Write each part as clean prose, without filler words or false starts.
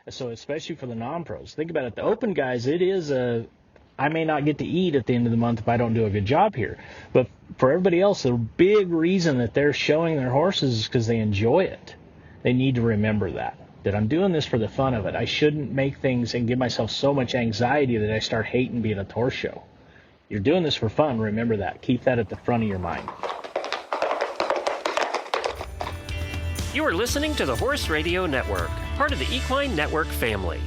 So especially for the non-pros, think about it. The open guys, I may not get to eat at the end of the month if I don't do a good job here. But for everybody else, the big reason that they're showing their horses is because they enjoy it. They need to remember that I'm doing this for the fun of it. I shouldn't make things and give myself so much anxiety that I start hating being at the horse show. You're doing this for fun. Remember that. Keep that at the front of your mind. You are listening to the Horse Radio Network, part of the Equine Network family.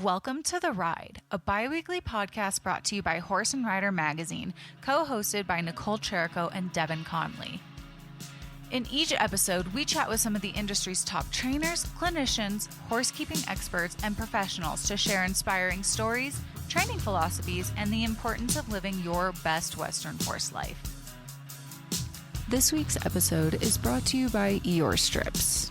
Welcome to The Ride, a bi-weekly podcast brought to you by Horse and Rider Magazine, co-hosted by Nichole, Chirico, and Devin, Conley. In each episode, we chat with some of the industry's top trainers, clinicians, horsekeeping experts, and professionals to share inspiring stories, training philosophies, and the importance of living your best Western horse life. This week's episode is brought to you by Eeyore Strips.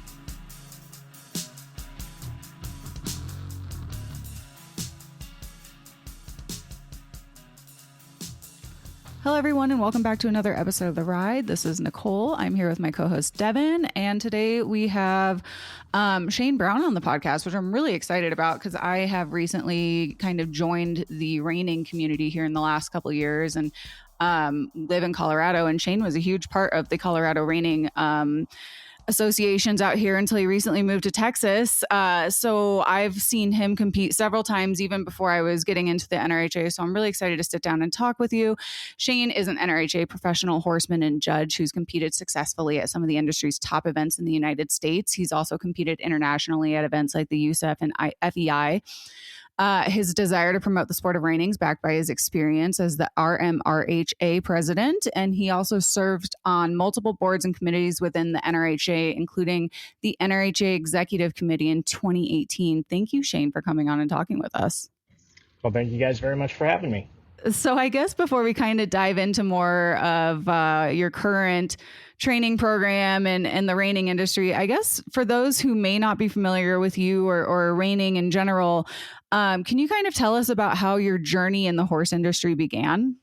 Hello, everyone, and welcome back to another episode of The Ride. This is Nichole. I'm here with my co-host, Devin, and today we have Shane Brown on the podcast, which I'm really excited about because I have recently kind of joined the reining community here in the last couple of years and live in Colorado, and Shane was a huge part of the Colorado reining associations out here until he recently moved to Texas. So I've seen him compete several times even before I was getting into the NRHA. So I'm really excited to sit down and talk with you. Shane is an NRHA professional horseman and judge who's competed successfully at some of the industry's top events in the United States. He's also competed internationally at events like the USEF and FEI. His desire to promote the sport of reining is backed by his experience as the NRHA president, and he also served on multiple boards and committees within the NRHA, including the NRHA Executive Committee in 2018. Thank you, Shane, for coming on and talking with us. Well, thank you guys very much for having me. So I guess before we kind of dive into more of your current training program and the reining industry, I guess for those who may not be familiar with you or reining in general, can you kind of tell us about how your journey in the horse industry began?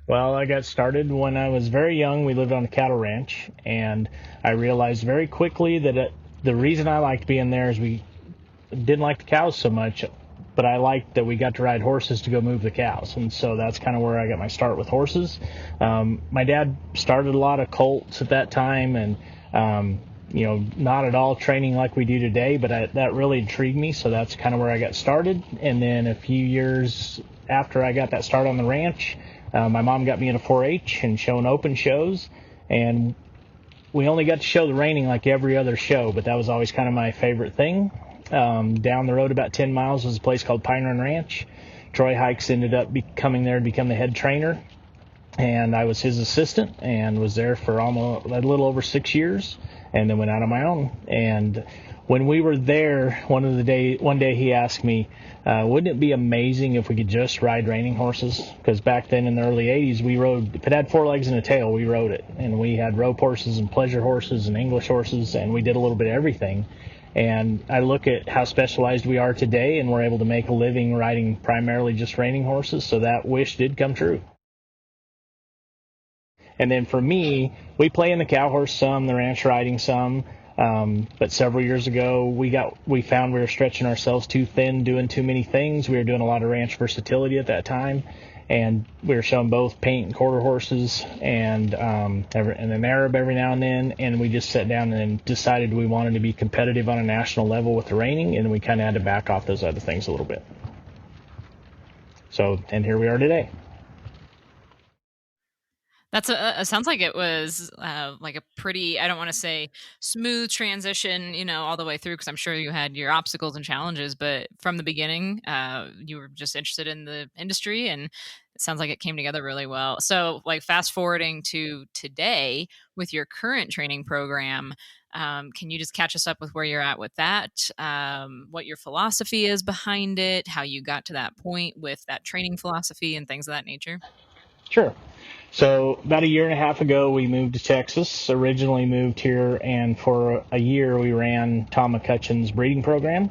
Well, I got started when I was very young. We lived on a cattle ranch, and I realized very quickly that the reason I liked being there is we didn't like the cows so much, but I liked that we got to ride horses to go move the cows. And so that's kind of where I got my start with horses. My dad started a lot of colts at that time, and not at all training like we do today, but that really intrigued me. So that's kind of where I got started. And then a few years after I got that start on the ranch, my mom got me into 4-H and showing open shows. And we only got to show the reining like every other show, but that was always kind of my favorite thing. Down the road about 10 miles was a place called Pine Run Ranch. Troy Hikes ended up coming there to become the head trainer, and I was his assistant and was there for almost a little over 6 years, and then went out on my own. And when we were there, one day he asked me, wouldn't it be amazing if we could just ride reining horses? Because back then in the early 80s, we rode, if it had 4 legs and a tail, we rode it. And we had rope horses and pleasure horses and English horses, and we did a little bit of everything. And I look at how specialized we are today, and we're able to make a living riding primarily just reining horses, so that wish did come true. And then for me, we play in the cow horse some, the ranch riding some, but several years ago we found we were stretching ourselves too thin, doing too many things. We were doing a lot of ranch versatility at that time, and we were showing both paint and quarter horses and an Arab every now and then, and we just sat down and decided we wanted to be competitive on a national level with the reining, and we kind of had to back off those other things a little bit. So, and here we are today. That's sounds like it was like a pretty, I don't want to say smooth transition, all the way through, because I'm sure you had your obstacles and challenges, but from the beginning, you were just interested in the industry, and it sounds like it came together really well. So like fast forwarding to today with your current training program, can you just catch us up with where you're at with that, what your philosophy is behind it, how you got to that point with that training philosophy and things of that nature? Sure. So about a year and a half ago, we moved to Texas, originally moved here, and for a year we ran Tom McCutcheon's breeding program.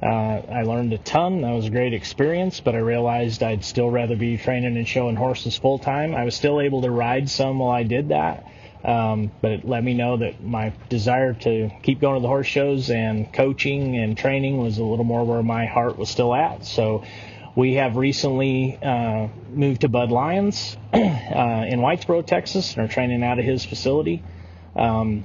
I learned a ton. That was a great experience, but I realized I'd still rather be training and showing horses full time. I was still able to ride some while I did that, But it let me know that my desire to keep going to the horse shows and coaching and training was a little more where my heart was still at. So we have recently moved to Bud Lyons in Whitesboro, Texas, and are training out of his facility. And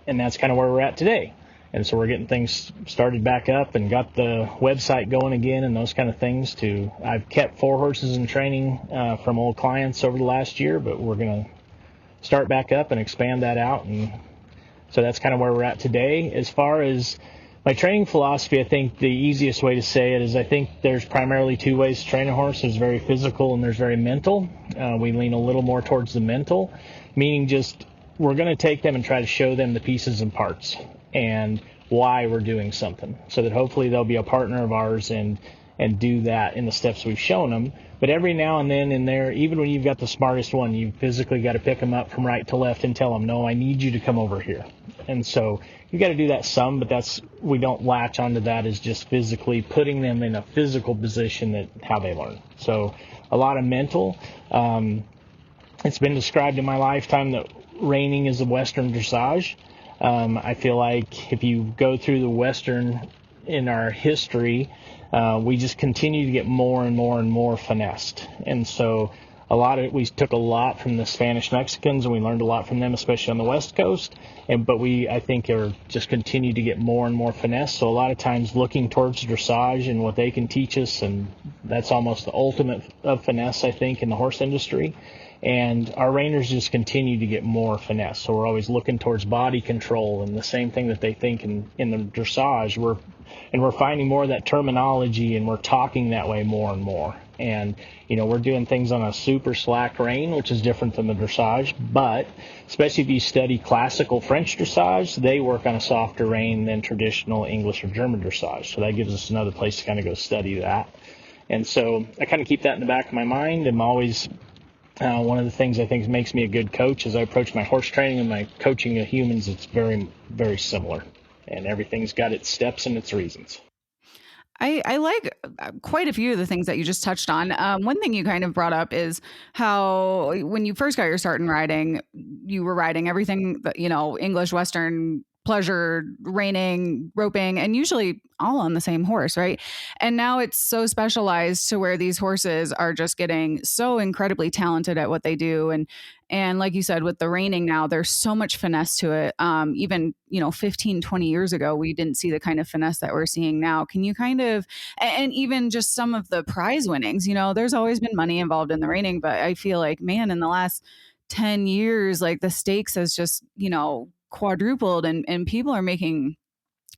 that's kind of where we're at today. And so we're getting things started back up and got the website going again and those kind of things. I've kept 4 horses in training from old clients over the last year, but we're going to start back up and expand that out. And so that's kind of where we're at today. As far as my training philosophy, I think the easiest way to say it is I think there's primarily 2 ways to train a horse. There's very physical and there's very mental. We lean a little more towards the mental, meaning just we're going to take them and try to show them the pieces and parts and why we're doing something, so that hopefully they'll be a partner of ours and do that in the steps we've shown them. But every now and then in there, even when you've got the smartest one, you physically got to pick them up from right to left and tell them, no, I need you to come over here. And so you got to do that some, but we don't latch onto that as just physically putting them in a physical position that how they learn. So a lot of mental. It's been described in my lifetime that reining is a Western dressage. I feel like if you go through the Western in our history, we just continue to get more and more and more finessed. And so we took a lot from the Spanish Mexicans, and we learned a lot from them, especially on the West Coast. But I think, are just continue to get more and more finesse. So a lot of times looking towards dressage and what they can teach us, and that's almost the ultimate of finesse, I think, in the horse industry. And our reiners just continue to get more finesse. So we're always looking towards body control and the same thing that they think in the dressage. We're finding more of that terminology, and we're talking that way more and more. And, we're doing things on a super slack rein, which is different than the dressage. But especially if you study classical French dressage, they work on a softer rein than traditional English or German dressage. So that gives us another place to kind of go study that. And so I kind of keep that in the back of my mind. I'm always... one of the things I think makes me a good coach is I approach my horse training and my coaching of humans. It's very, very similar, and everything's got its steps and its reasons. I like quite a few of the things that you just touched on. One thing you kind of brought up is how when you first got your start in riding, you were riding everything that, English, Western, pleasure, reining, roping, and usually all on the same horse, right? And now it's so specialized to where these horses are just getting so incredibly talented at what they do. And like you said, with the reining now, there's so much finesse to it. Even, 15, 20 years ago, we didn't see the kind of finesse that we're seeing now. Can you and even just some of the prize winnings, there's always been money involved in the reining, but I feel like, man, in the last 10 years, like the stakes has just, quadrupled and people are making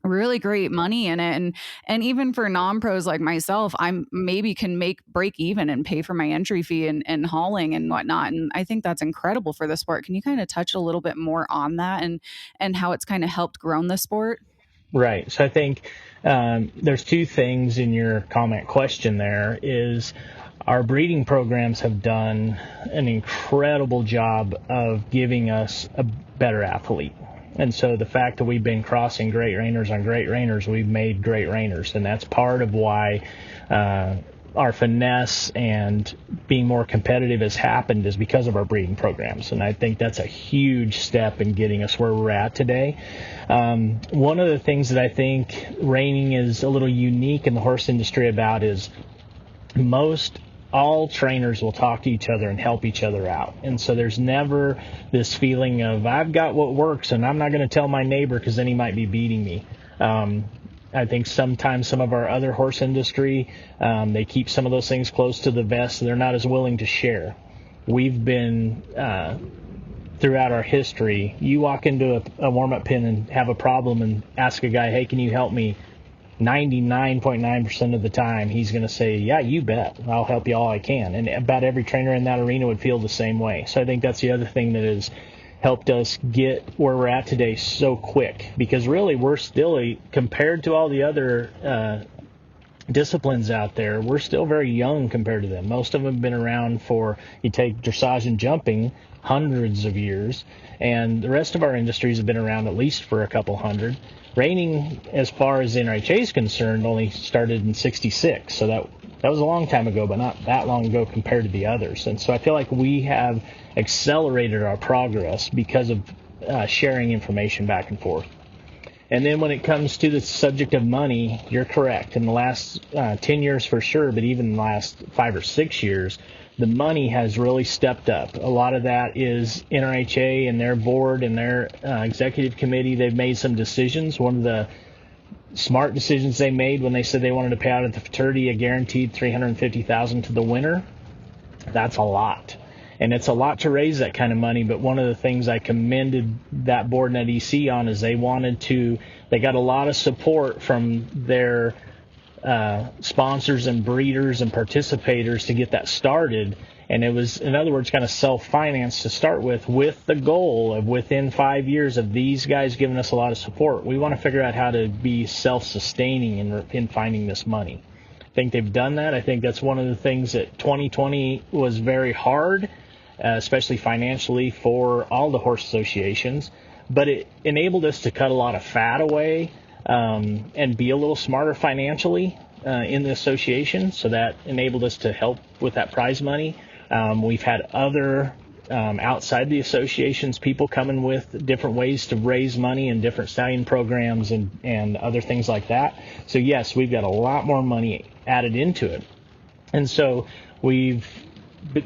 really great money in it. And even for non-pros like myself, I'm maybe can break even and pay for my entry fee and hauling and whatnot. And I think that's incredible for the sport. Can you kind of touch a little bit more on that and how it's kind of helped grow the sport? Right. So I think there's 2 things in your comment question there is our breeding programs have done an incredible job of giving us a better athlete. And so the fact that we've been crossing great reiners on great reiners, we've made great reiners. And that's part of why our finesse and being more competitive has happened is because of our breeding programs. And I think that's a huge step in getting us where we're at today. One of the things that I think reining is a little unique in the horse industry about is all trainers will talk to each other and help each other out. And so there's never this feeling of I've got what works and I'm not going to tell my neighbor because then he might be beating me. I think sometimes some of our other horse industry, they keep some of those things close to the vest. So they're not as willing to share. We've been, throughout our history, you walk into a warm-up pen and have a problem and ask a guy, hey, can you help me? 99.9% of the time, he's going to say, yeah, you bet. I'll help you all I can. And about every trainer in that arena would feel the same way. So I think that's the other thing that has helped us get where we're at today so quick. Because really, we're still, compared to all the other disciplines out there, we're still very young compared to them. Most of them have been around for, you take dressage and jumping, hundreds of years. And the rest of our industries have been around at least for a couple hundred. Reining, as far as NRHA is concerned, only started in '66, so That was a long time ago, but not that long ago compared to the others. And so I feel like we have accelerated our progress because of sharing information back and forth. And then when it comes to the subject of money, you're correct. In the last 10 years for sure, but even in the last 5 or 6 years, the money has really stepped up. A lot of that is NRHA and their board and their executive committee. They've made some decisions. One of the smart decisions they made when they said they wanted to pay out at the fraternity a guaranteed $350,000 to the winner, that's a lot. And it's a lot to raise that kind of money, but one of the things I commended that board and that EC on is they got a lot of support from their sponsors and breeders and participators to get that started. And it was, in other words, kind of self-financed to start with the goal of within 5 years of these guys giving us a lot of support. We want to figure out how to be self-sustaining in finding this money. I think they've done that. I think that's one of the things that 2020 was very hard, especially financially for all the horse associations, but it enabled us to cut a lot of fat away and be a little smarter financially in the association, so that enabled us to help with that prize money. We've had other outside the associations people coming with different ways to raise money and different stallion programs and other things like that. So yes, we've got a lot more money added into it. And so we've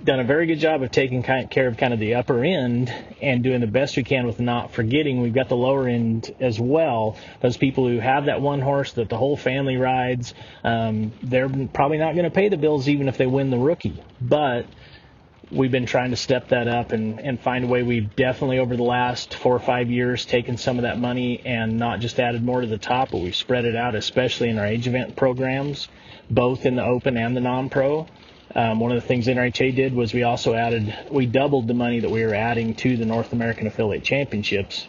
done a very good job of taking care of kind of the upper end and doing the best we can with not forgetting we've got the lower end as well. Those people who have that one horse that the whole family rides, they're probably not going to pay the bills even if they win the rookie. But we've been trying to step that up and find a way. We've definitely over the last 4 or 5 years taken some of that money and not just added more to the top, but we've spread it out, especially in our age event programs, both in the open and the non-pro. One of the things NRHA did was we doubled the money that we were adding to the North American Affiliate Championships.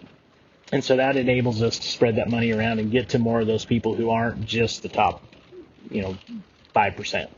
And so that enables us to spread that money around and get to more of those people who aren't just the top, 5%.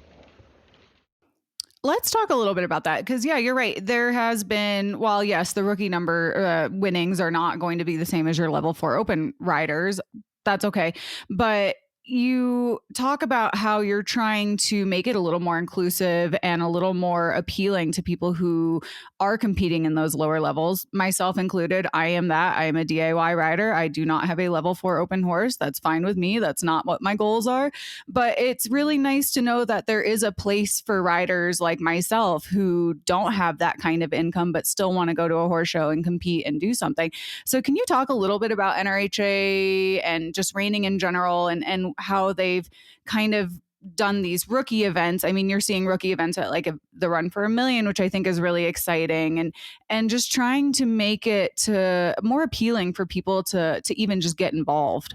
Let's talk a little bit about that because, yeah, you're right. There has been, while yes, the rookie number winnings are not going to be the same as your level 4 open riders. That's okay. But you talk about how you're trying to make it a little more inclusive and a little more appealing to people who are competing in those lower levels, myself included. I am that. I am a DIY rider. I do not have a level 4 open horse. That's fine with me. That's not what my goals are. But it's really nice to know that there is a place for riders like myself who don't have that kind of income but still want to go to a horse show and compete and do something. So can you talk a little bit about NRHA and just reining in general and how they've kind of done these rookie events? I mean, you're seeing rookie events at like the Run for $1 Million, which I think is really exciting, and just trying to make it more appealing for people to even just get involved.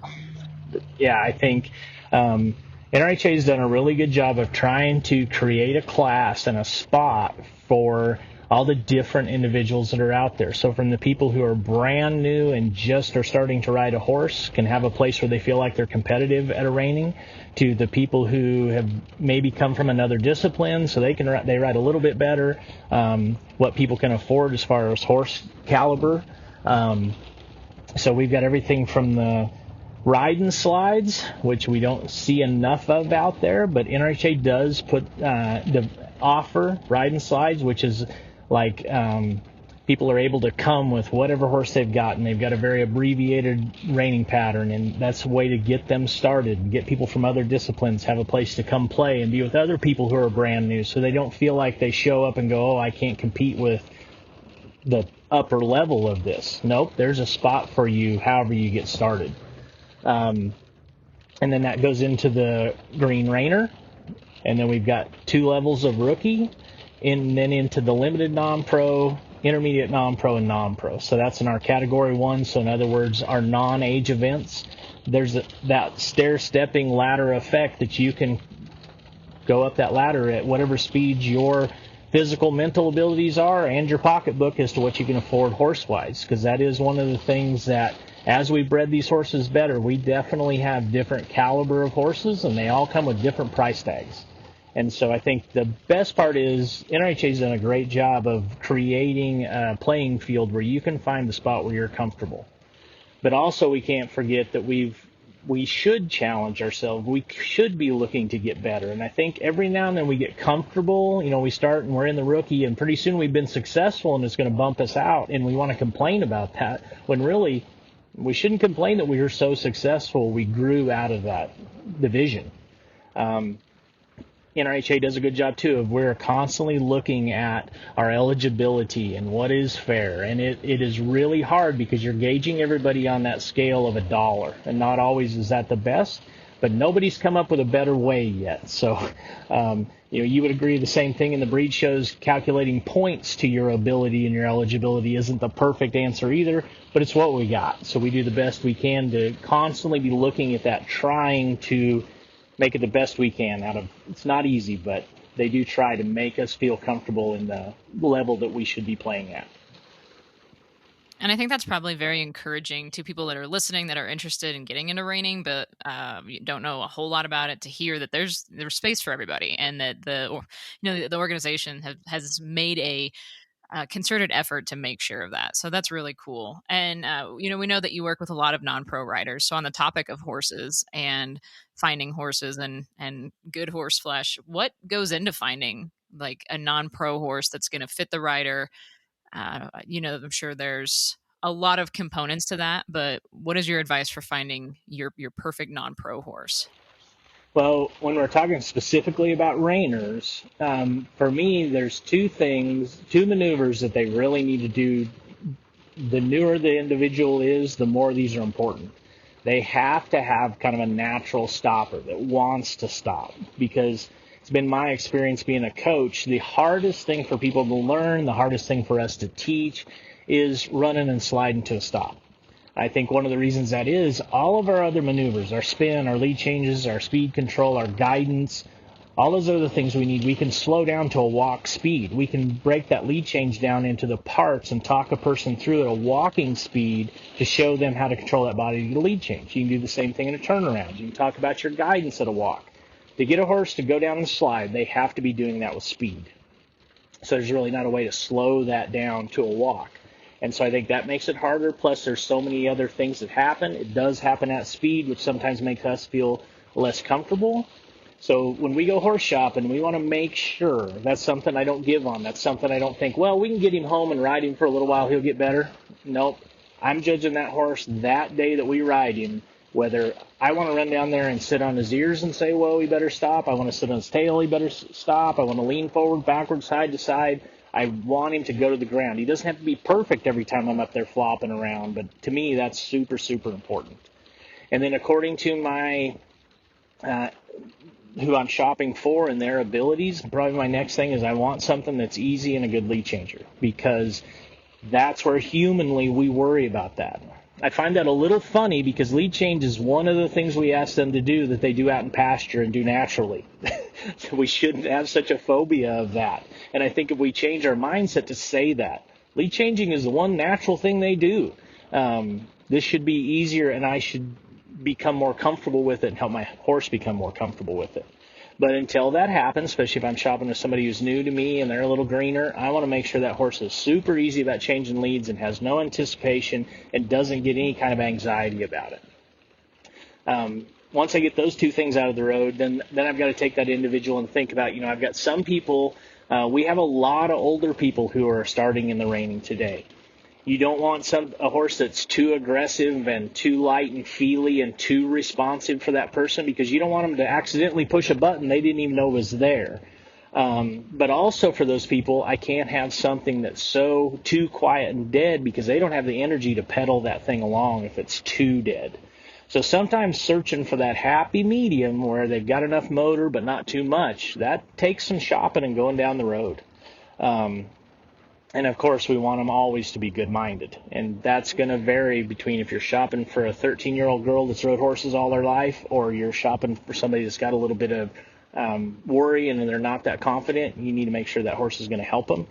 Yeah, I think NRHA has done a really good job of trying to create a class and a spot for all the different individuals that are out there. So from the people who are brand new and just are starting to ride a horse, can have a place where they feel like they're competitive at a reining, to the people who have maybe come from another discipline so they ride a little bit better, what people can afford as far as horse caliber. So we've got everything from the riding slides, which we don't see enough of out there, but NRHA does offer riding slides, which is like people are able to come with whatever horse they've got, and they've got a very abbreviated reining pattern, and that's a way to get them started and get people from other disciplines have a place to come play and be with other people who are brand new, so they don't feel like they show up and go, oh, I can't compete with the upper level of this. Nope, there's a spot for you however you get started. And then that goes into the green reiner, and then we've got 2 levels of rookie, and then into the limited non-pro, intermediate non-pro, and non-pro. So that's in our category 1. So in other words, our non-age events, there's that stair-stepping ladder effect that you can go up that ladder at whatever speed your physical, mental abilities are and your pocketbook as to what you can afford horse-wise, because that is one of the things that as we bred these horses better, we definitely have different caliber of horses, and they all come with different price tags. And so I think the best part is NRHA's done a great job of creating a playing field where you can find the spot where you're comfortable. But also we can't forget that we've we should challenge ourselves. We should be looking to get better. And I think every now and then we get comfortable. We start and we're in the rookie, and pretty soon we've been successful, and it's going to bump us out, and we want to complain about that, when really we shouldn't complain that we were so successful. We grew out of that division. NRHA does a good job too of we're constantly looking at our eligibility and what is fair, and it is really hard because you're gauging everybody on that scale of $1, and not always is that the best, but nobody's come up with a better way yet. So you would agree the same thing in the breed shows. Calculating points to your ability and your eligibility isn't the perfect answer either, but it's what we got. So we do the best we can to constantly be looking at that, trying to make it the best we can out of. It's not easy, but they do try to make us feel comfortable in the level that we should be playing at. And I think that's probably very encouraging to people that are listening, that are interested in getting into reining, but don't know a whole lot about it, to hear that there's space for everybody, and that the organization has made a concerted effort to make sure of that. So that's really cool. And we know that you work with a lot of non-pro riders. So on the topic of horses and finding horses and good horse flesh, what goes into finding like a non-pro horse that's going to fit the rider? I'm sure there's a lot of components to that, but what is your advice for finding your perfect non-pro horse? Well, when we're talking specifically about reiners, for me, there's two maneuvers that they really need to do. The newer the individual is, the more these are important. They have to have kind of a natural stopper that wants to stop, because it's been my experience being a coach, the hardest thing for people to learn, the hardest thing for us to teach is running and sliding to a stop. I think one of the reasons that is all of our other maneuvers, our spin, our lead changes, our speed control, our guidance, all those other things we need, we can slow down to a walk speed. We can break that lead change down into the parts and talk a person through at a walking speed to show them how to control that body to the lead change. You can do the same thing in a turnaround. You can talk about your guidance at a walk. To get a horse to go down and slide, they have to be doing that with speed. So there's really not a way to slow that down to a walk. And so I think that makes it harder. Plus, there's so many other things that happen. It does happen at speed, which sometimes makes us feel less comfortable. So when we go horse shopping, we want to make sure that's something I don't give on. That's something I don't think, well, we can get him home and ride him for a little while, he'll get better. Nope. I'm judging that horse that day that we ride him, whether I want to run down there and sit on his ears and say, whoa, he better stop. I want to sit on his tail, he better stop. I want to lean forward, backward, side to side. I want him to go to the ground. He doesn't have to be perfect every time I'm up there flopping around, but to me, that's super, super important. And then according to my who I'm shopping for and their abilities, probably my next thing is I want something that's easy and a good lead changer, because that's where humanly we worry about that. I find that a little funny because lead change is one of the things we ask them to do that they do out in pasture and do naturally. So we shouldn't have such a phobia of that. And I think if we change our mindset to say that, lead changing is the one natural thing they do. This should be easier, and I should become more comfortable with it and help my horse become more comfortable with it. But until that happens, especially if I'm shopping with somebody who's new to me and they're a little greener, I want to make sure that horse is super easy about changing leads and has no anticipation and doesn't get any kind of anxiety about it. Once I get those two things out of the road, then I've got to take that individual and think about, I've got some people, we have a lot of older people who are starting in the reining today. You don't want a horse that's too aggressive and too light and feely and too responsive for that person, because you don't want them to accidentally push a button they didn't even know was there. But also for those people, I can't have something that's so too quiet and dead, because they don't have the energy to pedal that thing along if it's too dead. So sometimes searching for that happy medium where they've got enough motor but not too much, that takes some shopping and going down the road. And of course, we want them always to be good-minded. And that's going to vary between if you're shopping for a 13-year-old girl that's rode horses all their life, or you're shopping for somebody that's got a little bit of worry and they're not that confident. You need to make sure that horse is going to help them.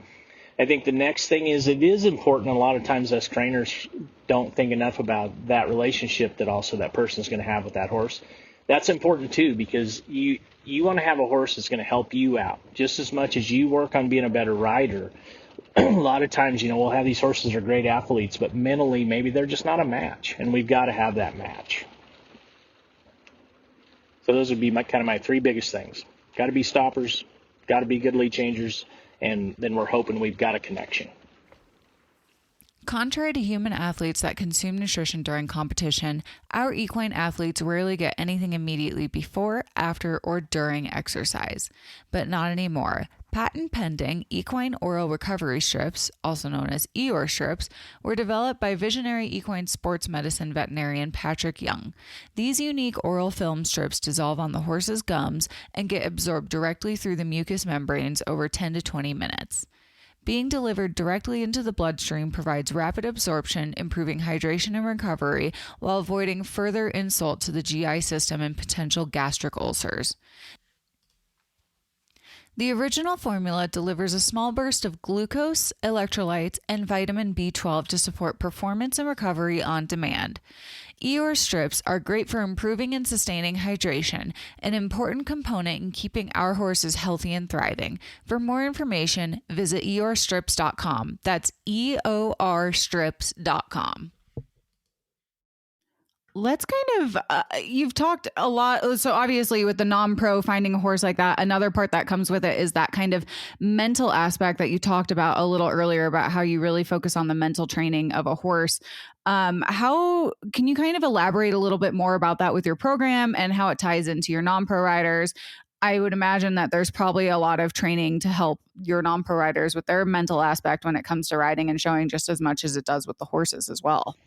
I think the next thing is it is important. A lot of times us trainers don't think enough about that relationship that also that person is going to have with that horse. That's important too, because you want to have a horse that's going to help you out just as much as you work on being a better rider. A lot of times, we'll have these horses that are great athletes, but mentally maybe they're just not a match, and we've got to have that match. So those would be my three biggest things. Got to be stoppers, got to be good lead changers, and then we're hoping we've got a connection. Contrary to human athletes that consume nutrition during competition, our equine athletes rarely get anything immediately before, after, or during exercise. But not anymore. Patent pending equine oral recovery strips, also known as EOR strips, were developed by visionary equine sports medicine veterinarian Patrick Young. These unique oral film strips dissolve on the horse's gums and get absorbed directly through the mucous membranes over 10 to 20 minutes. Being delivered directly into the bloodstream provides rapid absorption, improving hydration and recovery, while avoiding further insult to the GI system and potential gastric ulcers. The original formula delivers a small burst of glucose, electrolytes, and vitamin B12 to support performance and recovery on demand. EOR strips are great for improving and sustaining hydration, an important component in keeping our horses healthy and thriving. For more information, visit eorstrips.com. That's eorstrips.com. Let's kind of, you've talked a lot. So obviously with the non-pro, finding a horse like that, another part that comes with it is that kind of mental aspect that you talked about a little earlier about how you really focus on the mental training of a horse. How can you kind of elaborate a little bit more about that with your program and how it ties into your non-pro riders? I would imagine that there's probably a lot of training to help your non-pro riders with their mental aspect when it comes to riding and showing, just as much as it does with the horses as well.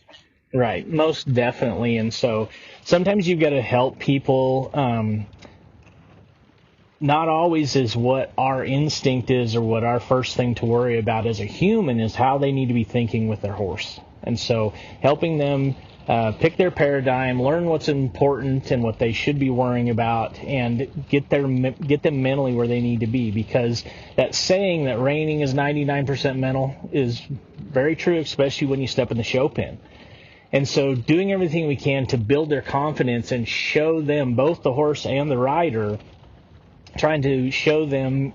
Right, most definitely. And so sometimes you've got to help people. Not always is what our instinct is or what our first thing to worry about as a human is how they need to be thinking with their horse. And so helping them pick their paradigm, learn what's important and what they should be worrying about, and get them mentally where they need to be. Because that saying that reining is 99% mental is very true, especially when you step in the show pen. And so doing everything we can to build their confidence and show them, both the horse and the rider, trying to show them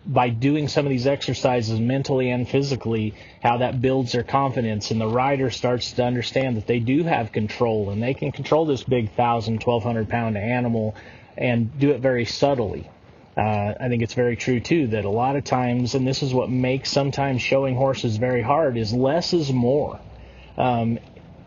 by doing some of these exercises mentally and physically how that builds their confidence. And the rider starts to understand that they do have control and they can control this big 1,000, 1,200 pound animal and do it very subtly. I think it's very true too that a lot of times, and this is what makes sometimes showing horses very hard, is less is more.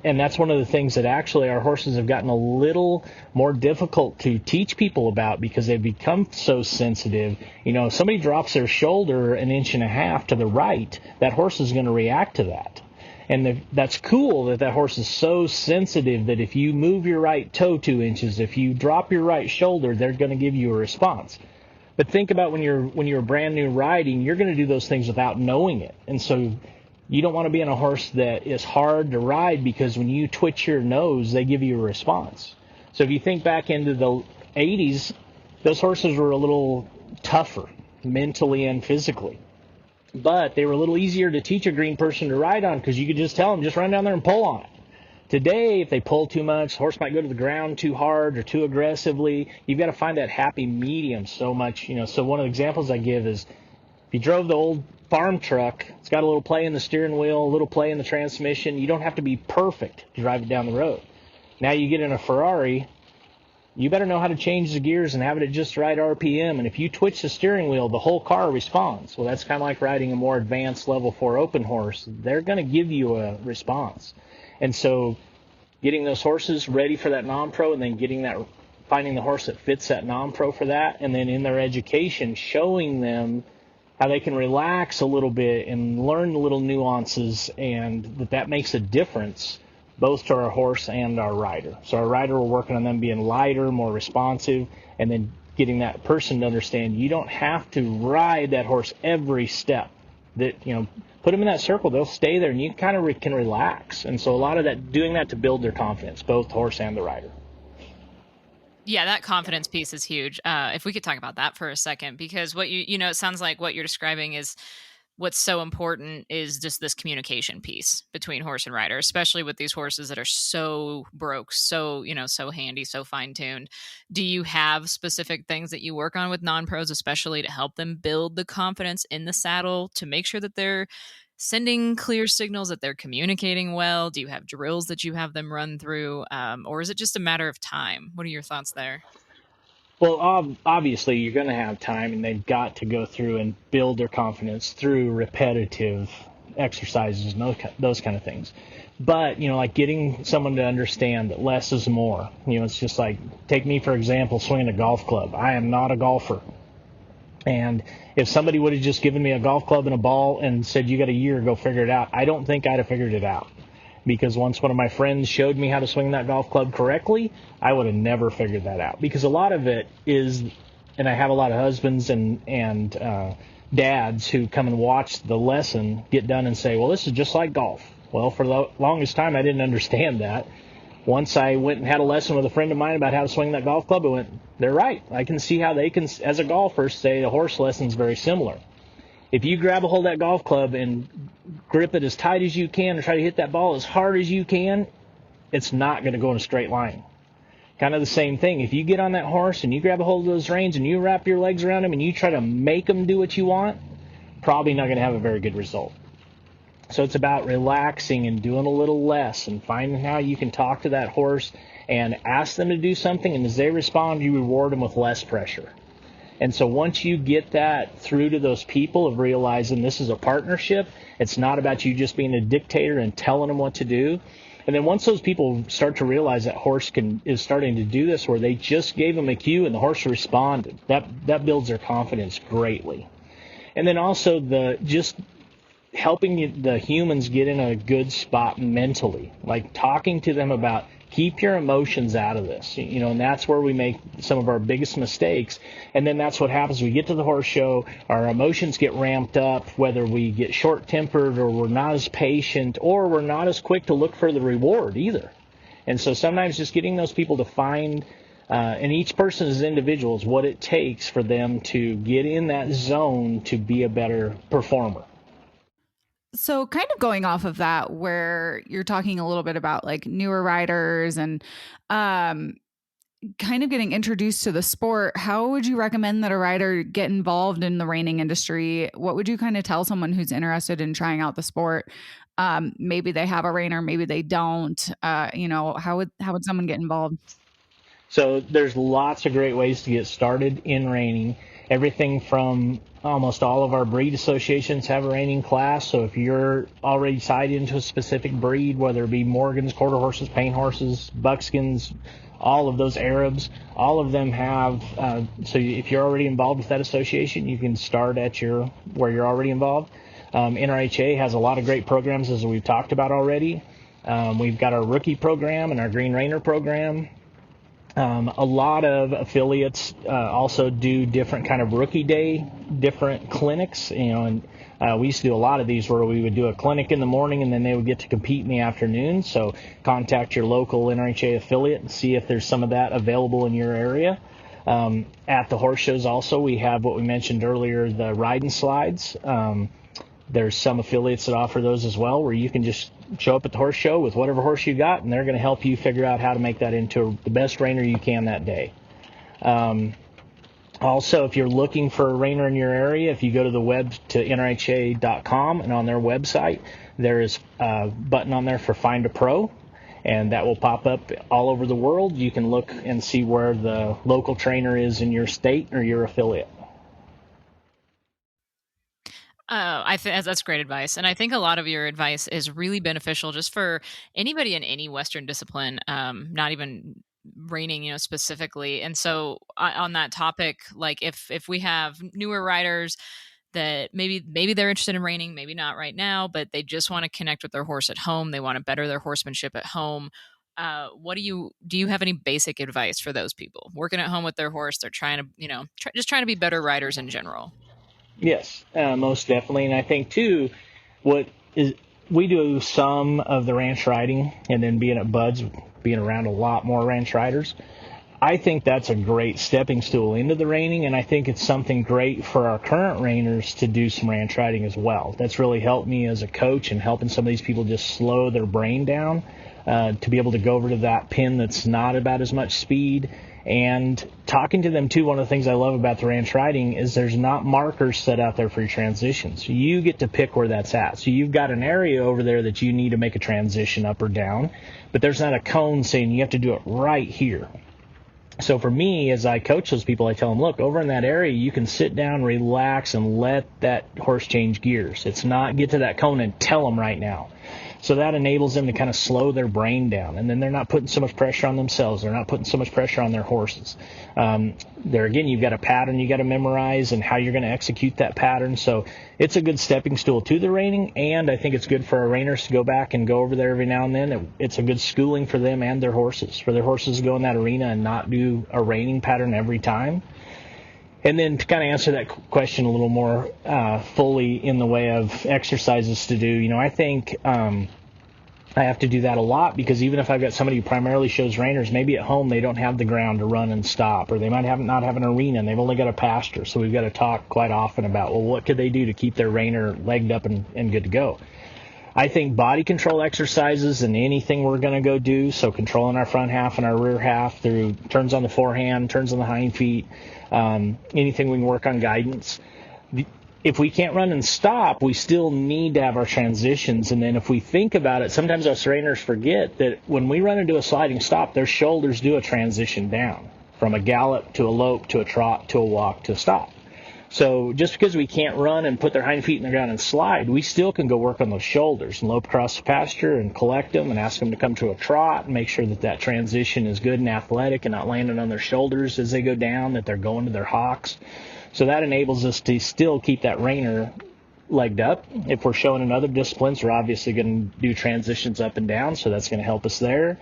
And that's one of the things that actually our horses have gotten a little more difficult to teach people about because they've become so sensitive. You know, if somebody drops their shoulder 1.5 inches to the right, that horse is going to react to that. And that's cool that horse is so sensitive that if you move your right toe 2 inches, if you drop your right shoulder, they're going to give you a response. But think about when you're brand new riding, you're going to do those things without knowing it. And so you don't want to be on a horse that is hard to ride because when you twitch your nose, they give you a response. So if you think back into the 80s, those horses were a little tougher mentally and physically. But they were a little easier to teach a green person to ride on because you could just tell them, just run down there and pull on it. Today, if they pull too much, horse might go to the ground too hard or too aggressively. You've got to find that happy medium so much. So one of the examples I give is if you drove the old farm truck, it's got a little play in the steering wheel, a little play in the transmission. You don't have to be perfect to drive it down the road. Now you get in a Ferrari, you better know how to change the gears and have it at just the right RPM. And if you twitch the steering wheel, the whole car responds. Well, that's kind of like riding a more advanced level 4 open horse. They're going to give you a response. And so getting those horses ready for that non-pro and then finding the horse that fits that non-pro for that, and then in their education showing them how they can relax a little bit and learn the little nuances, and that makes a difference both to our horse and our rider. So our rider, we're working on them being lighter, more responsive, and then getting that person to understand you don't have to ride that horse every step. That, put them in that circle, they'll stay there, and you kind of can relax. And so a lot of that, doing that to build their confidence, both the horse and the rider. Yeah, that confidence piece is huge. If we could talk about that for a second, because what it sounds like what you're describing is what's so important is just this communication piece between horse and rider, especially with these horses that are so broke, so handy, so fine-tuned. Do you have specific things that you work on with non-pros, especially to help them build the confidence in the saddle, to make sure that they're sending clear signals, that they're communicating well? Do you have drills that you have them run through? Or is it just a matter of time? What are your thoughts there? Well, obviously, you're going to have time, and they've got to go through and build their confidence through repetitive exercises and those kind of things. But, like getting someone to understand that less is more. It's just like, take me, for example, swinging a golf club. I am not a golfer. And if somebody would have just given me a golf club and a ball and said, you got a year, go figure it out, I don't think I'd have figured it out. Because once one of my friends showed me how to swing that golf club correctly, I would have never figured that out. Because a lot of it is, and I have a lot of husbands and dads who come and watch the lesson get done and say, well, this is just like golf. Well, for the longest time, I didn't understand that. Once I went and had a lesson with a friend of mine about how to swing that golf club, I went, they're right. I can see how they can, as a golfer, say the horse lesson is very similar. If you grab a hold of that golf club and grip it as tight as you can and try to hit that ball as hard as you can, it's not going to go in a straight line. Kind of the same thing. If you get on that horse and you grab a hold of those reins and you wrap your legs around them and you try to make them do what you want, probably not going to have a very good result. So it's about relaxing and doing a little less and finding how you can talk to that horse and ask them to do something, and as they respond, you reward them with less pressure. And so once you get that through to those people of realizing this is a partnership, it's not about you just being a dictator and telling them what to do. And then once those people start to realize that horse is starting to do this, where they just gave them a cue and the horse responded, that builds their confidence greatly. And then also just helping the humans get in a good spot mentally, like talking to them about keep your emotions out of this, and that's where we make some of our biggest mistakes. And then that's what happens. We get to the horse show, our emotions get ramped up, whether we get short-tempered or we're not as patient or we're not as quick to look for the reward either. And so sometimes just getting those people to find, and each person as individuals, what it takes for them to get in that zone to be a better performer. So kind of going off of that, where you're talking a little bit about like newer riders and kind of getting introduced to the sport, how would you recommend that a rider get involved in the reining industry? What would you kind of tell someone who's interested in trying out the sport? Maybe they have a reiner, maybe they don't. How would someone get involved? So there's lots of great ways to get started in reining. Everything from almost all of our breed associations have a reining class. So if you're already tied into a specific breed, whether it be Morgans, quarter horses, paint horses, buckskins, all of those Arabs, all of them have. So if you're already involved with that association, you can start at where you're already involved. NRHA has a lot of great programs, as we've talked about already. We've got our rookie program and our Green Rainer program. A lot of affiliates also do different kind of rookie day, different clinics, and we used to do a lot of these where we would do a clinic in the morning and then they would get to compete in the afternoon. So contact your local NRHA affiliate and see if there's some of that available in your area. At the horse shows also, we have what we mentioned earlier, the ride and slides. There's some affiliates that offer those as well, where you can just show up at the horse show with whatever horse you got, and they're going to help you figure out how to make that into the best reiner you can that day. Also, if you're looking for a reiner in your area, if you go to the web to NRHA.com, and on their website, there is a button on there for Find a Pro, and that will pop up all over the world. You can look and see where the local trainer is in your state or your affiliate. That's great advice. And I think a lot of your advice is really beneficial just for anybody in any Western discipline, not even reining, specifically. And so on that topic, like if we have newer riders that maybe they're interested in reining, maybe not right now, but they just want to connect with their horse at home. They want to better their horsemanship at home. Do you have any basic advice for those people working at home with their horse? They're trying to, just trying to be better riders in general. Yes, most definitely. And I think, too, we do some of the ranch riding, and then being at Bud's, being around a lot more ranch riders, I think that's a great stepping stool into the reining, and I think it's something great for our current reiners to do some ranch riding as well. That's really helped me as a coach and helping some of these people just slow their brain down to be able to go over to that pin that's not about as much speed. And talking to them, too, one of the things I love about the ranch riding is there's not markers set out there for your transitions. You get to pick where that's at. So you've got an area over there that you need to make a transition up or down, but there's not a cone saying you have to do it right here. So for me, as I coach those people, I tell them, look, over in that area, you can sit down, relax, and let that horse change gears. It's not get to that cone and tell them right now. So that enables them to kind of slow their brain down, and then they're not putting so much pressure on themselves. They're not putting so much pressure on their horses. There again, you've got a pattern you got to memorize and how you're going to execute that pattern. So it's a good stepping stool to the reining, and I think it's good for our reiners to go back and go over there every now and then. It's a good schooling for them and their horses, for their horses to go in that arena and not do a reining pattern every time. And then to kind of answer that question a little more fully in the way of exercises to do, I think I have to do that a lot, because even if I've got somebody who primarily shows reiners, maybe at home they don't have the ground to run and stop, or they might not have an arena and they've only got a pasture. So we've got to talk quite often about, well, what could they do to keep their reiner legged up and good to go? I think body control exercises and anything we're going to go do, so controlling our front half and our rear half through turns on the forehand, turns on the hind feet, anything we can work on guidance. If we can't run and stop, we still need to have our transitions. And then if we think about it, sometimes us reiners forget that when we run into a sliding stop, their shoulders do a transition down from a gallop to a lope to a trot to a walk to a stop. So just because we can't run and put their hind feet in the ground and slide, we still can go work on those shoulders and lope across the pasture and collect them and ask them to come to a trot and make sure that that transition is good and athletic and not landing on their shoulders as they go down, that they're going to their hocks. So that enables us to still keep that reiner legged up. If we're showing in other disciplines, we're obviously going to do transitions up and down, so that's going to help us there.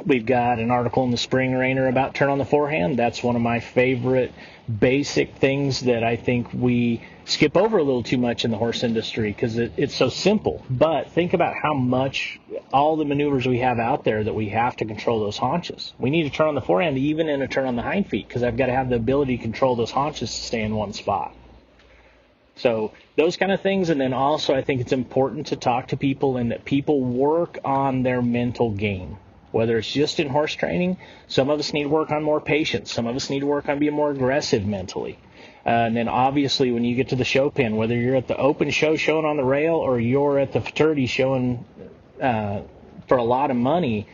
We've got an article in the Spring Reiner about turn on the forehand. That's one of my favorite basic things that I think we skip over a little too much in the horse industry, because it's so simple. But think about how much all the maneuvers we have out there that we have to control those haunches. We need to turn on the forehand even in a turn on the hind feet, because I've got to have the ability to control those haunches to stay in one spot. So those kind of things. And then also I think it's important to talk to people and that people work on their mental game. Whether it's just in horse training, some of us need to work on more patience. Some of us need to work on being more aggressive mentally. And then obviously when you get to the show pen, whether you're at the open show showing on the rail or you're at the futurity showing for a lot of money,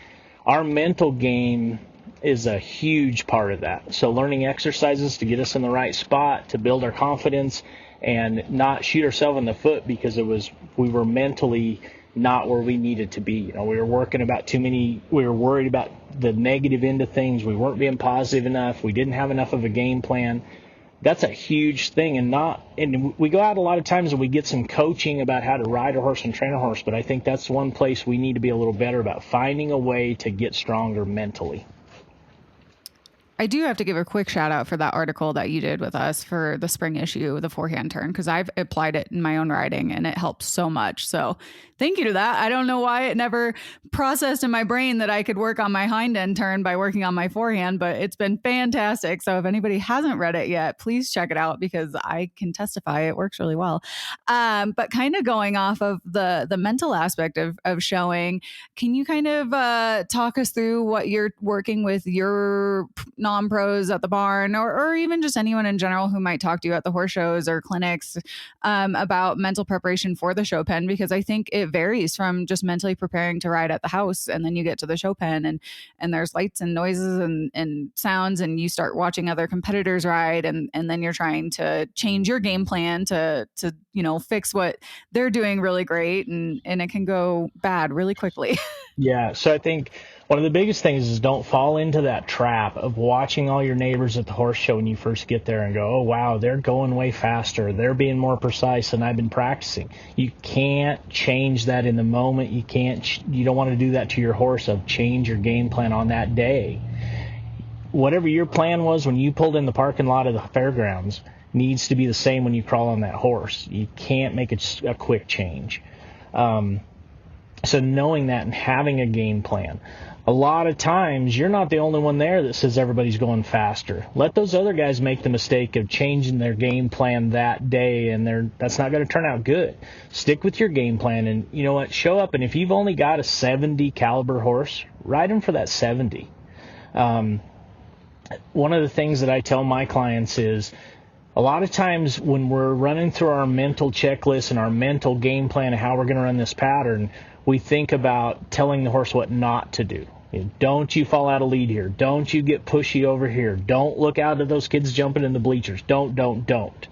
our mental game is a huge part of that. So learning exercises to get us in the right spot, to build our confidence and not shoot ourselves in the foot because we were mentally not where we needed to be. We were working about too many, we were worried about the negative end of things. We weren't being positive enough. We didn't have enough of a game plan. That's a huge thing. And we go out a lot of times and we get some coaching about how to ride a horse and train a horse, but I think that's one place we need to be a little better about, finding a way to get stronger mentally. I do have to give a quick shout out for that article that you did with us for the spring issue, the forehand turn, because I've applied it in my own riding and it helps so much. So thank you to that. I don't know why it never processed in my brain that I could work on my hind end turn by working on my forehand, but it's been fantastic. So if anybody hasn't read it yet, please check it out, because I can testify it works really well. But kind of going off of the mental aspect of showing, can you kind of talk us through what you're working with your non-pros at the barn, or even just anyone in general who might talk to you at the horse shows or clinics about mental preparation for the show pen? Because I think it varies from just mentally preparing to ride at the house, and then you get to the show pen and there's lights and noises and sounds, and you start watching other competitors ride, and then you're trying to change your game plan to fix what they're doing really great, and it can go bad really quickly. Yeah, so I think one of the biggest things is don't fall into that trap of watching all your neighbors at the horse show when you first get there and go, oh, wow, they're going way faster. They're being more precise than I've been practicing. You can't change that in the moment. You don't want to do that to your horse, of change your game plan on that day. Whatever your plan was when you pulled in the parking lot of the fairgrounds needs to be the same when you crawl on that horse. You can't make a quick change. So knowing that and having a game plan. A lot of times you're not the only one there that says everybody's going faster. Let those other guys make the mistake of changing their game plan that day, and that's not going to turn out good. Stick with your game plan, and you know what? Show up, and if you've only got a 70 caliber horse, ride him for that 70. One of the things that I tell my clients is, a lot of times when we're running through our mental checklist and our mental game plan of how we're going to run this pattern, we think about telling the horse what not to do. Don't you fall out of lead here. Don't you get pushy over here. Don't look out at those kids jumping in the bleachers. Don't.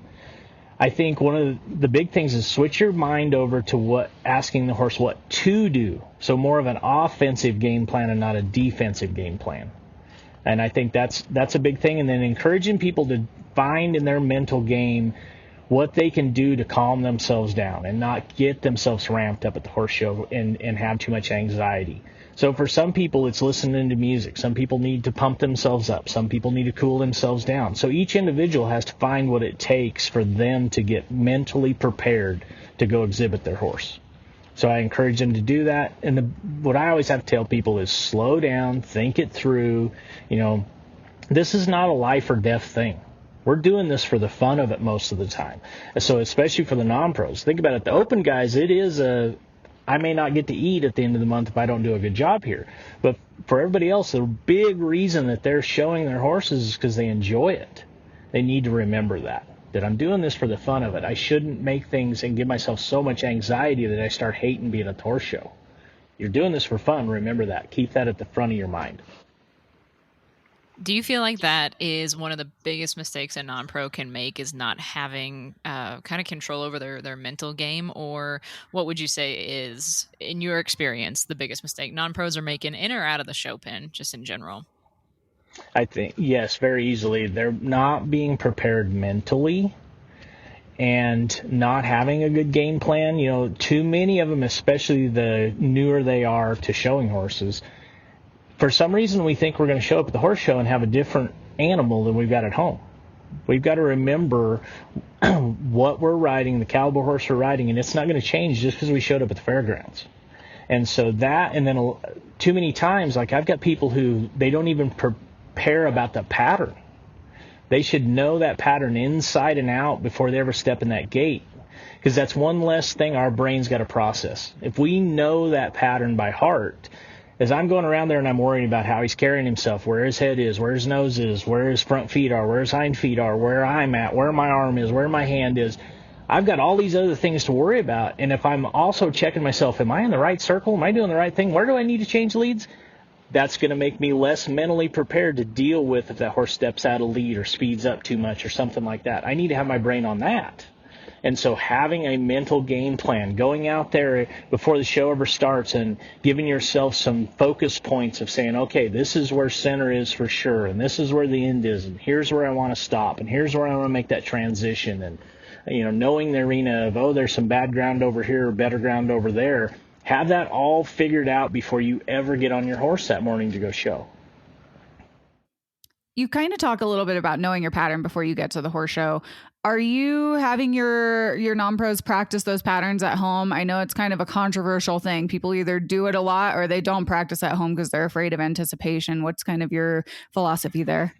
I think one of the big things is switch your mind over to asking the horse what to do. So more of an offensive game plan and not a defensive game plan. And I think that's a big thing. And then encouraging people to find in their mental game what they can do to calm themselves down and not get themselves ramped up at the horse show and have too much anxiety. So for some people, it's listening to music. Some people need to pump themselves up. Some people need to cool themselves down. So each individual has to find what it takes for them to get mentally prepared to go exhibit their horse. So I encourage them to do that. And what I always have to tell people is slow down, think it through. This is not a life or death thing. We're doing this for the fun of it most of the time. So especially for the non-pros. Think about it. The open guys, I may not get to eat at the end of the month if I don't do a good job here. But for everybody else, the big reason that they're showing their horses is because they enjoy it. They need to remember that I'm doing this for the fun of it. I shouldn't make things and give myself so much anxiety that I start hating being at the horse show. You're doing this for fun. Remember that. Keep that at the front of your mind. Do you feel like that is one of the biggest mistakes a non-pro can make, is not having kind of control over their mental game? Or what would you say is, in your experience, the biggest mistake non-pros are making in or out of the show pen, just in general? I think, yes, very easily. They're not being prepared mentally and not having a good game plan. Too many of them, especially the newer they are to showing horses, for some reason, we think we're going to show up at the horse show and have a different animal than we've got at home. We've got to remember what we're riding, the caliber horse we're riding, and it's not going to change just because we showed up at the fairgrounds. And so that, and then too many times, like I've got people who, they don't even prepare about the pattern. They should know that pattern inside and out before they ever step in that gate, because that's one less thing our brain's got to process. If we know that pattern by heart, as I'm going around there and I'm worrying about how he's carrying himself, where his head is, where his nose is, where his front feet are, where his hind feet are, where I'm at, where my arm is, where my hand is, I've got all these other things to worry about. And if I'm also checking myself, am I in the right circle? Am I doing the right thing? Where do I need to change leads? That's going to make me less mentally prepared to deal with if that horse steps out of lead or speeds up too much or something like that. I need to have my brain on that. And so having a mental game plan, going out there before the show ever starts and giving yourself some focus points of saying, okay, this is where center is for sure, and this is where the end is, and here's where I want to stop, and here's where I want to make that transition. And, knowing the arena of, there's some bad ground over here or better ground over there, have that all figured out before you ever get on your horse that morning to go show. You kind of talk a little bit about knowing your pattern before you get to the horse show. Are you having your non-pros practice those patterns at home? I know it's kind of a controversial thing. People either do it a lot or they don't practice at home because they're afraid of anticipation. What's kind of your philosophy there?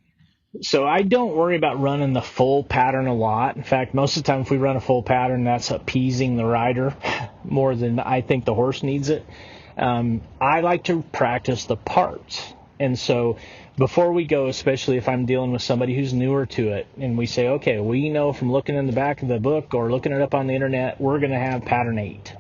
So I don't worry about running the full pattern a lot. In fact, most of the time if we run a full pattern, that's appeasing the rider more than I think the horse needs it. I like to practice the parts. And so before we go, especially if I'm dealing with somebody who's newer to it, and we say, okay, we know from looking in the back of the book or looking it up on the internet, we're going to have pattern 8.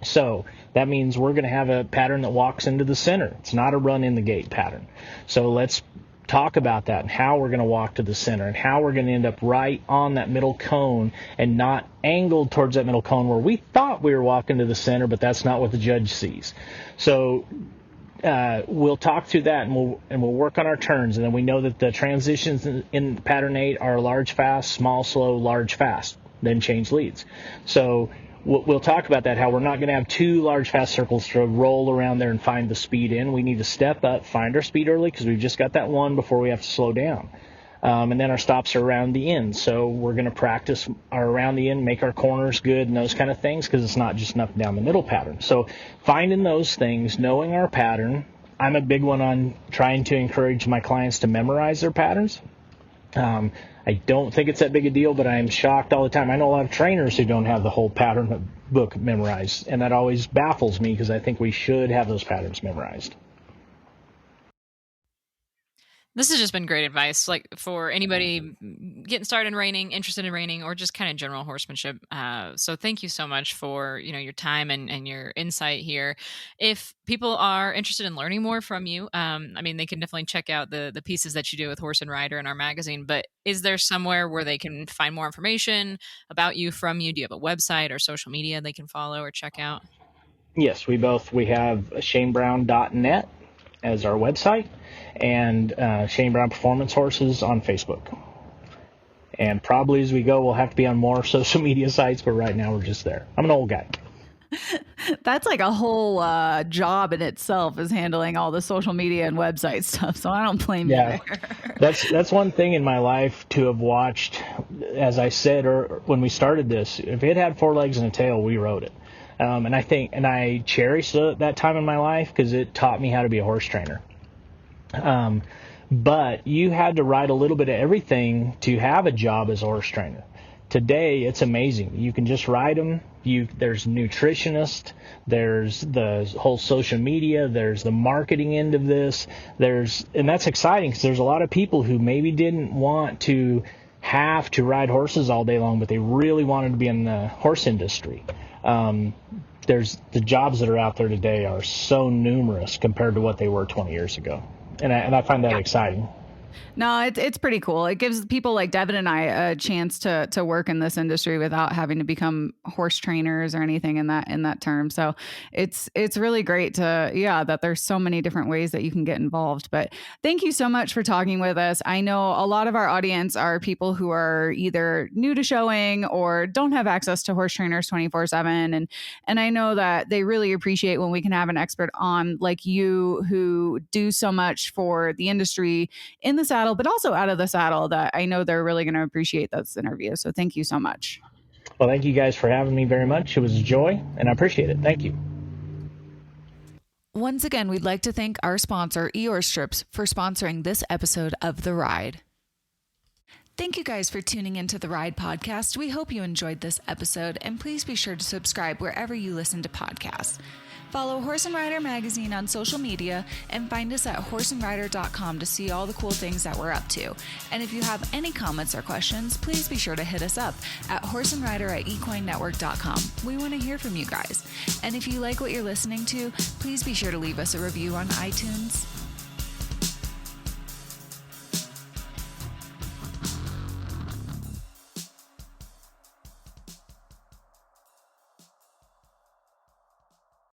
So that means we're going to have a pattern that walks into the center. It's not a run in the gate pattern. So let's talk about that and how we're going to walk to the center and how we're going to end up right on that middle cone and not angled towards that middle cone where we thought we were walking to the center, but that's not what the judge sees. So we'll talk through that and we'll work on our turns, and then we know that the transitions in pattern 8 are large fast, small slow, large fast, then change leads. So we'll talk about that, how we're not going to have 2 large fast circles to roll around there and find the speed in. We need to step up, find our speed early because we've just got that one before we have to slow down. And then our stops are around the end. So we're going to practice our around the end, make our corners good and those kind of things, because it's not just an up and down the middle pattern. So finding those things, knowing our pattern. I'm a big one on trying to encourage my clients to memorize their patterns. I don't think it's that big a deal, but I'm shocked all the time. I know a lot of trainers who don't have the whole pattern book memorized, and that always baffles me because I think we should have those patterns memorized. This has just been great advice, like for anybody getting started in reining, interested in reining, or just kind of general horsemanship. So thank you so much for, your time and your insight here. If people are interested in learning more from you, they can definitely check out the pieces that you do with Horse and Rider in our magazine. But is there somewhere where they can find more information about you, from you? Do you have a website or social media they can follow or check out? Yes, we have shanebrown.net as our website, and Shane Brown Performance Horses on Facebook. And probably as we go, we'll have to be on more social media sites, but right now we're just there. I'm an old guy. That's like a whole job in itself, is handling all the social media and website stuff. So I don't blame you there. That's one thing in my life to have watched. As I said, or when we started this, if it had 4 legs and a tail, we rode it. And I cherish that time in my life because it taught me how to be a horse trainer. But you had to ride a little bit of everything to have a job as a horse trainer. Today, it's amazing. You can just ride them. There's nutritionists. There's the whole social media. There's the marketing end of this. And that's exciting because there's a lot of people who maybe didn't want to have to ride horses all day long, but they really wanted to be in the horse industry. There's the jobs that are out there today are so numerous compared to what they were 20 years ago. And I find that exciting. No, it's pretty cool. It gives people like Devin and I a chance to work in this industry without having to become horse trainers or anything in that term. So it's really great that there's so many different ways that you can get involved. But thank you so much for talking with us. I know a lot of our audience are people who are either new to showing or don't have access to horse trainers 24/7. And I know that they really appreciate when we can have an expert on like you who do so much for the industry in the saddle, but also out of the saddle, that I know they're really going to appreciate this interview. So thank you so much. Well, thank you guys for having me very much. It was a joy, and I appreciate it. Thank you. Once again, we'd like to thank our sponsor, Eeyore Strips, for sponsoring this episode of The Ride. Thank you guys for tuning into The Ride podcast. We hope you enjoyed this episode, and please be sure to subscribe wherever you listen to podcasts. Follow Horse and Rider Magazine on social media and find us at horseandrider.com to see all the cool things that we're up to. And if you have any comments or questions, please be sure to hit us up at horseandrider@equinenetwork.com. We want to hear from you guys. And if you like what you're listening to, please be sure to leave us a review on iTunes.